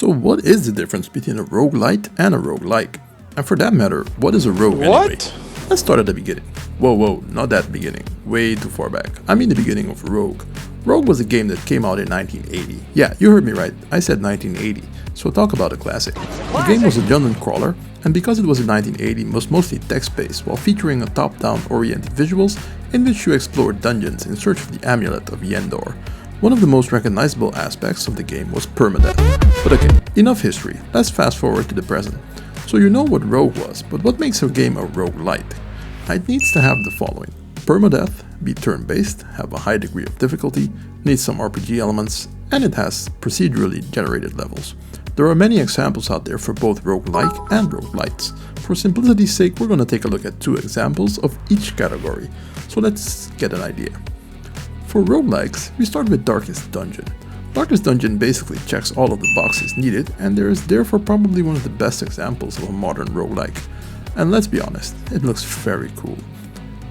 So what is the difference between a roguelite and a roguelike? And for that matter, what is a rogue anyway? Let's start at the beginning. Whoa, not that beginning. Way too far back. I mean the beginning of Rogue. Rogue was a game that came out in 1980. Yeah, you heard me right. I said 1980. So talk about a classic. The game was a dungeon crawler, and because it was in 1980, was mostly text-based, while featuring a top-down oriented visuals in which you explored dungeons in search of the amulet of Yendor. One of the most recognizable aspects of the game was permadeath. But okay, enough history, let's fast forward to the present. So you know what Rogue was, but what makes a game a roguelite? It needs to have the following: permadeath, be turn-based, have a high degree of difficulty, needs some RPG elements, and it has procedurally generated levels. There are many examples out there for both roguelike and roguelites. For simplicity's sake, we're going to take a look at 2 examples of each category, so let's get an idea. For roguelikes, we start with Darkest Dungeon. Darkest Dungeon basically checks all of the boxes needed, and there is therefore probably one of the best examples of a modern roguelike. And let's be honest, it looks very cool.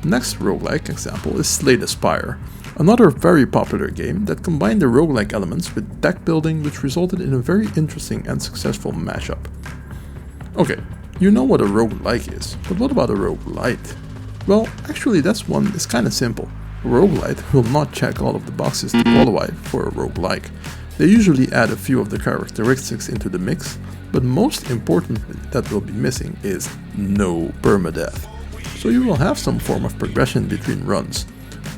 Next roguelike example is Slay the Spire, another very popular game that combined the roguelike elements with deck building, which resulted in a very interesting and successful mashup. Okay, you know what a roguelike is, but what about a roguelite? Well, actually that one is kinda simple. A roguelite will not check all of the boxes to qualify for a roguelike. They usually add a few of the characteristics into the mix, but most importantly that will be missing is no permadeath. So you will have some form of progression between runs.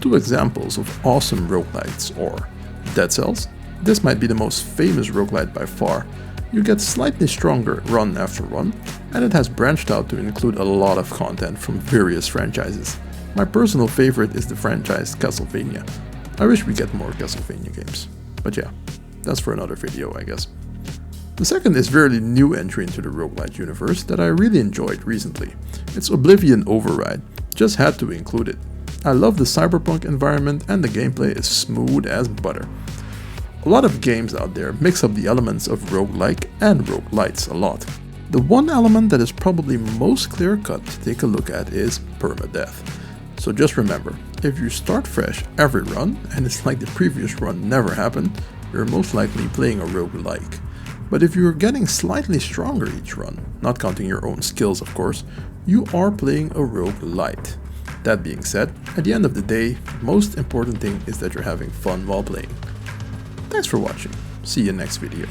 2 examples of awesome roguelites are Dead Cells. This might be the most famous roguelite by far. You get slightly stronger run after run, and it has branched out to include a lot of content from various franchises. My personal favorite is the franchise Castlevania. I wish we get more Castlevania games. But yeah, that's for another video, I guess. The second is a fairly new entry into the roguelite universe that I really enjoyed recently. It's Oblivion Override. Just had to include it. I love the cyberpunk environment and the gameplay is smooth as butter. A lot of games out there mix up the elements of roguelike and roguelites a lot. The one element that is probably most clear-cut to take a look at is permadeath. So just remember, if you start fresh every run and it's like the previous run never happened, you're most likely playing a roguelike. But if you're getting slightly stronger each run, not counting your own skills of course, you are playing a roguelite. That being said, at the end of the day, the most important thing is that you're having fun while playing. Thanks for watching, see you next video.